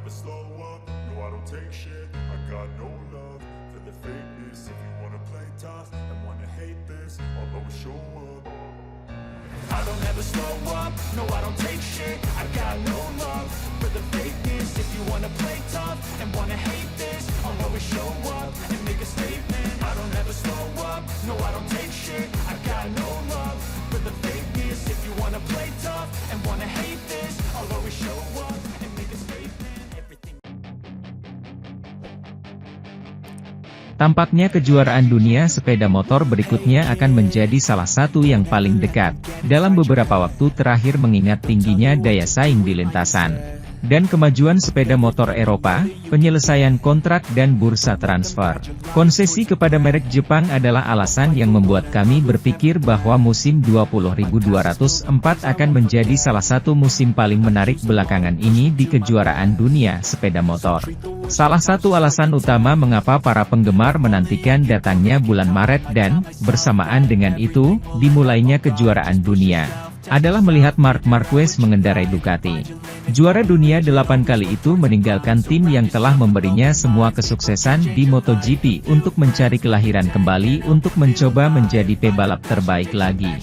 never slow up, no I don't take shit. I got no love for the fakeness. If you wanna play tough and wanna hate this, I'll always show up. I don't ever slow up, no I don't take shit. I got no love for the fakeness. If you wanna play tough and wanna hate this, I'll always show up and make a statement. I don't ever slow up, no I don't take shit. I got no love for the fakeness. If you wanna play tough and wanna hate this, I'll always show up and make a statement. Everything. Tampaknya kejuaraan dunia sepeda motor berikutnya akan menjadi salah satu yang paling dekat dalam beberapa waktu terakhir mengingat tingginya daya saing di lintasan dan kemajuan sepeda motor Eropa, penyelesaian kontrak dan bursa transfer. Konsesi kepada merek Jepang adalah alasan yang membuat kami berpikir bahwa musim 20.204 akan menjadi salah satu musim paling menarik belakangan ini di kejuaraan dunia sepeda motor. Salah satu alasan utama mengapa para penggemar menantikan datangnya bulan Maret dan, bersamaan dengan itu, dimulainya kejuaraan dunia, adalah melihat Marc Marquez mengendarai Ducati. Juara dunia 8 kali itu meninggalkan tim yang telah memberinya semua kesuksesan di MotoGP untuk mencari kelahiran kembali untuk mencoba menjadi pebalap terbaik lagi.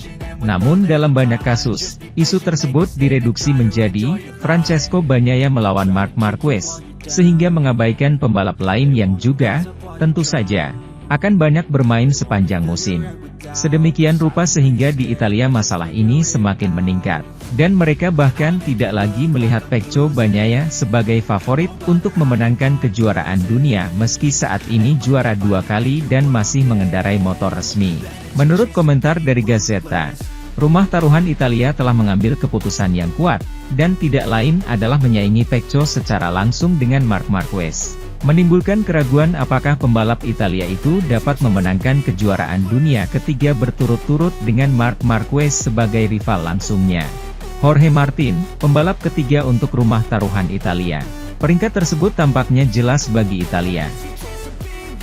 Namun dalam banyak kasus, isu tersebut direduksi menjadi, Francesco Bagnaia melawan Marc Marquez, sehingga mengabaikan pembalap lain yang juga, tentu saja, akan banyak bermain sepanjang musim. Sedemikian rupa sehingga di Italia masalah ini semakin meningkat, dan mereka bahkan tidak lagi melihat Pecco Bagnaia sebagai favorit untuk memenangkan kejuaraan dunia meski saat ini juara 2 kali dan masih mengendarai motor resmi. Menurut komentar dari Gazzetta, rumah taruhan Italia telah mengambil keputusan yang kuat, dan tidak lain adalah menyaingi Pecco secara langsung dengan Marc Marquez. Menimbulkan keraguan apakah pembalap Italia itu dapat memenangkan kejuaraan dunia ketiga berturut-turut dengan Marc Marquez sebagai rival langsungnya. Jorge Martin, pembalap ketiga untuk rumah taruhan Italia. Peringkat tersebut tampaknya jelas bagi Italia.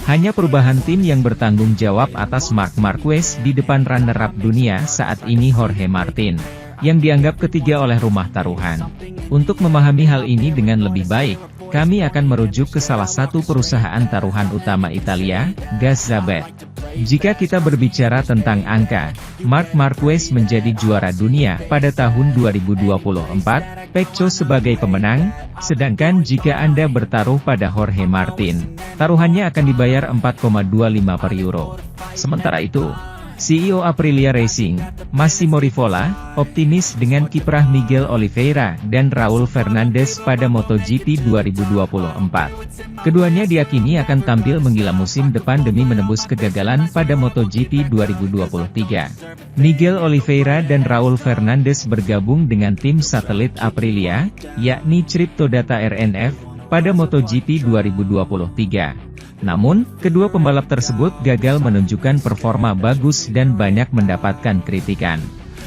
Hanya perubahan tim yang bertanggung jawab atas Marc Marquez di depan runner-up dunia saat ini Jorge Martin, yang dianggap ketiga oleh rumah taruhan. Untuk memahami hal ini dengan lebih baik, kami akan merujuk ke salah satu perusahaan taruhan utama Italia, Gazzabet. Jika kita berbicara tentang angka, Marc Marquez menjadi juara dunia pada tahun 2024, Pecco sebagai pemenang, sedangkan jika Anda bertaruh pada Jorge Martin, taruhannya akan dibayar 4,25 per euro. Sementara itu, CEO Aprilia Racing, Massimo Rivola, optimis dengan kiprah Miguel Oliveira dan Raul Fernandez pada MotoGP 2024. Keduanya diyakini akan tampil menggila musim depan demi menembus kegagalan pada MotoGP 2023. Miguel Oliveira dan Raul Fernandez bergabung dengan tim satelit Aprilia, yakni Triptodata RNF, pada MotoGP 2023. Namun, kedua pembalap tersebut gagal menunjukkan performa bagus dan banyak mendapatkan kritikan.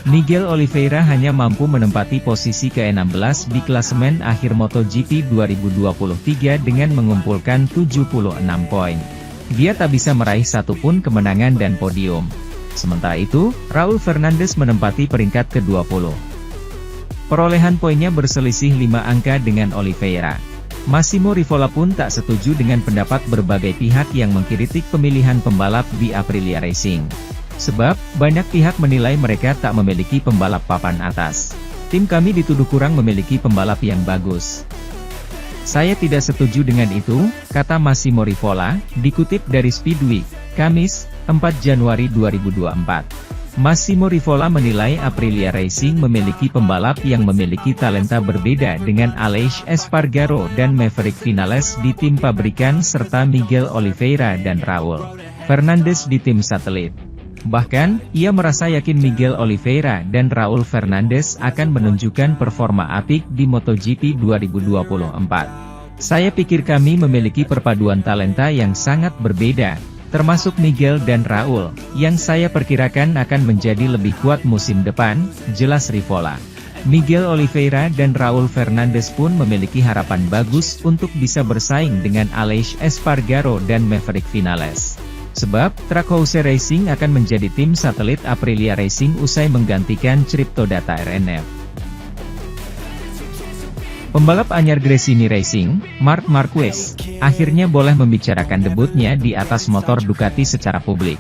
Miguel Oliveira hanya mampu menempati posisi ke-16 di klasemen akhir MotoGP 2023 dengan mengumpulkan 76 poin. Dia tak bisa meraih satupun kemenangan dan podium. Sementara itu, Raul Fernandez menempati peringkat ke-20. Perolehan poinnya berselisih 5 angka dengan Oliveira. Massimo Rivola pun tak setuju dengan pendapat berbagai pihak yang mengkritik pemilihan pembalap di Aprilia Racing. Sebab, banyak pihak menilai mereka tak memiliki pembalap papan atas. Tim kami dituduh kurang memiliki pembalap yang bagus. Saya tidak setuju dengan itu, kata Massimo Rivola, dikutip dari Speedweek, Kamis, 4 Januari 2024. Massimo Rivola menilai Aprilia Racing memiliki pembalap yang memiliki talenta berbeda dengan Aleix Espargaro dan Maverick Vinales di tim pabrikan serta Miguel Oliveira dan Raul Fernandez di tim satelit. Bahkan, ia merasa yakin Miguel Oliveira dan Raul Fernandez akan menunjukkan performa apik di MotoGP 2024. Saya pikir kami memiliki perpaduan talenta yang sangat berbeda, termasuk Miguel dan Raul, yang saya perkirakan akan menjadi lebih kuat musim depan, jelas Rivola. Miguel Oliveira dan Raul Fernandez pun memiliki harapan bagus untuk bisa bersaing dengan Aleix Espargaro dan Maverick Vinales. Sebab, Trackhouse Racing akan menjadi tim satelit Aprilia Racing usai menggantikan Triptodata RNF. Pembalap anyar Gresini Racing, Marc Marquez, akhirnya boleh membicarakan debutnya di atas motor Ducati secara publik.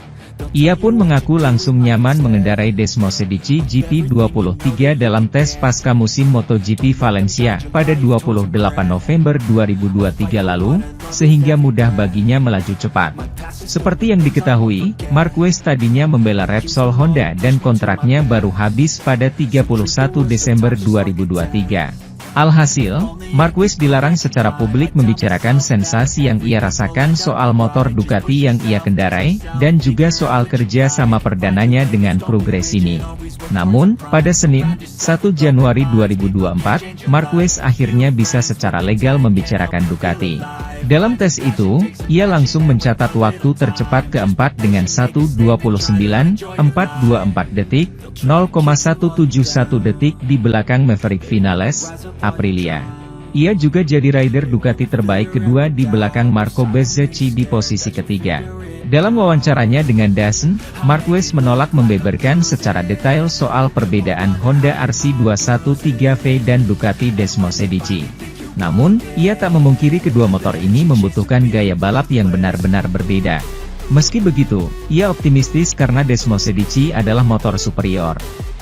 Ia pun mengaku langsung nyaman mengendarai Desmosedici GP23 dalam tes pasca musim MotoGP Valencia pada 28 November 2023 lalu, sehingga mudah baginya melaju cepat. Seperti yang diketahui, Marquez tadinya membela Repsol Honda dan kontraknya baru habis pada 31 Desember 2023. Alhasil, Marquez dilarang secara publik membicarakan sensasi yang ia rasakan soal motor Ducati yang ia kendarai, dan juga soal kerja sama perdananya dengan kru Gresini. Namun, pada Senin, 1 Januari 2024, Marquez akhirnya bisa secara legal membicarakan Ducati. Dalam tes itu, ia langsung mencatat waktu tercepat keempat dengan 1:29.424 detik, 0,171 detik di belakang Maverick Vinales, Aprilia. Ia juga jadi rider Ducati terbaik kedua di belakang Marco Bezzecchi di posisi ketiga. Dalam wawancaranya dengan DAZN, Marquez menolak membeberkan secara detail soal perbedaan Honda RC213V dan Ducati Desmosedici. Namun, ia tak memungkiri kedua motor ini membutuhkan gaya balap yang benar-benar berbeda. Meski begitu, ia optimistis karena Desmosedici adalah motor superior.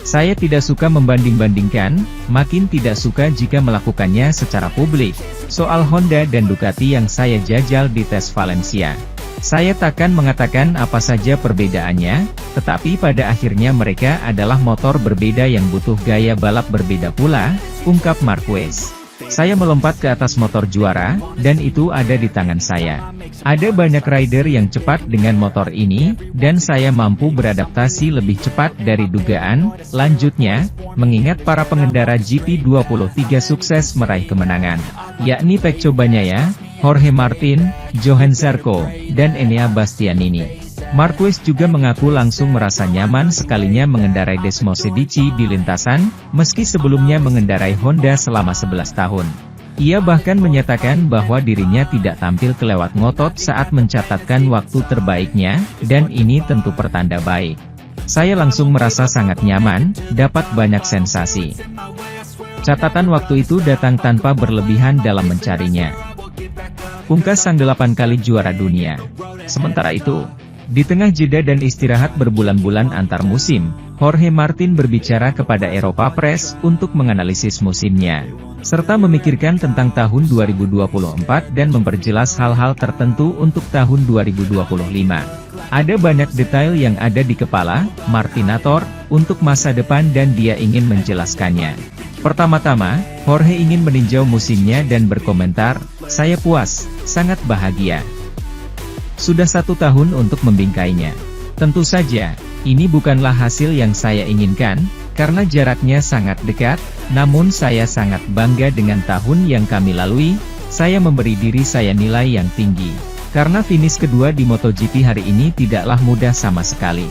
Saya tidak suka membanding-bandingkan, makin tidak suka jika melakukannya secara publik. Soal Honda dan Ducati yang saya jajal di tes Valencia, saya takkan mengatakan apa saja perbedaannya, tetapi pada akhirnya mereka adalah motor berbeda yang butuh gaya balap berbeda pula, ungkap Marquez. Saya melompat ke atas motor juara, dan itu ada di tangan saya. Ada banyak rider yang cepat dengan motor ini, dan saya mampu beradaptasi lebih cepat dari dugaan. Lanjutnya, mengingat para pengendara GP23 sukses meraih kemenangan, yakni Pecco Bagnaia, Jorge Martin, Johan Zarco, dan Enea Bastianini. Marquez juga mengaku langsung merasa nyaman sekalinya mengendarai Desmosedici di lintasan, meski sebelumnya mengendarai Honda selama 11 tahun. Ia bahkan menyatakan bahwa dirinya tidak tampil kelewat ngotot saat mencatatkan waktu terbaiknya, dan ini tentu pertanda baik. Saya langsung merasa sangat nyaman, dapat banyak sensasi. Catatan waktu itu datang tanpa berlebihan dalam mencarinya, pungkas sang 8 kali juara dunia. Sementara itu, di tengah jeda dan istirahat berbulan-bulan antar musim, Jorge Martin berbicara kepada Eropa Press untuk menganalisis musimnya, serta memikirkan tentang tahun 2024 dan memperjelas hal-hal tertentu untuk tahun 2025. Ada banyak detail yang ada di kepala Martinator untuk masa depan dan dia ingin menjelaskannya. Pertama-tama, Jorge ingin meninjau musimnya dan berkomentar, "Saya puas, sangat bahagia. Sudah 1 tahun untuk membingkainya. Tentu saja, ini bukanlah hasil yang saya inginkan, karena jaraknya sangat dekat, namun saya sangat bangga dengan tahun yang kami lalui. Saya memberi diri saya nilai yang tinggi, karena finish kedua di MotoGP hari ini tidaklah mudah sama sekali.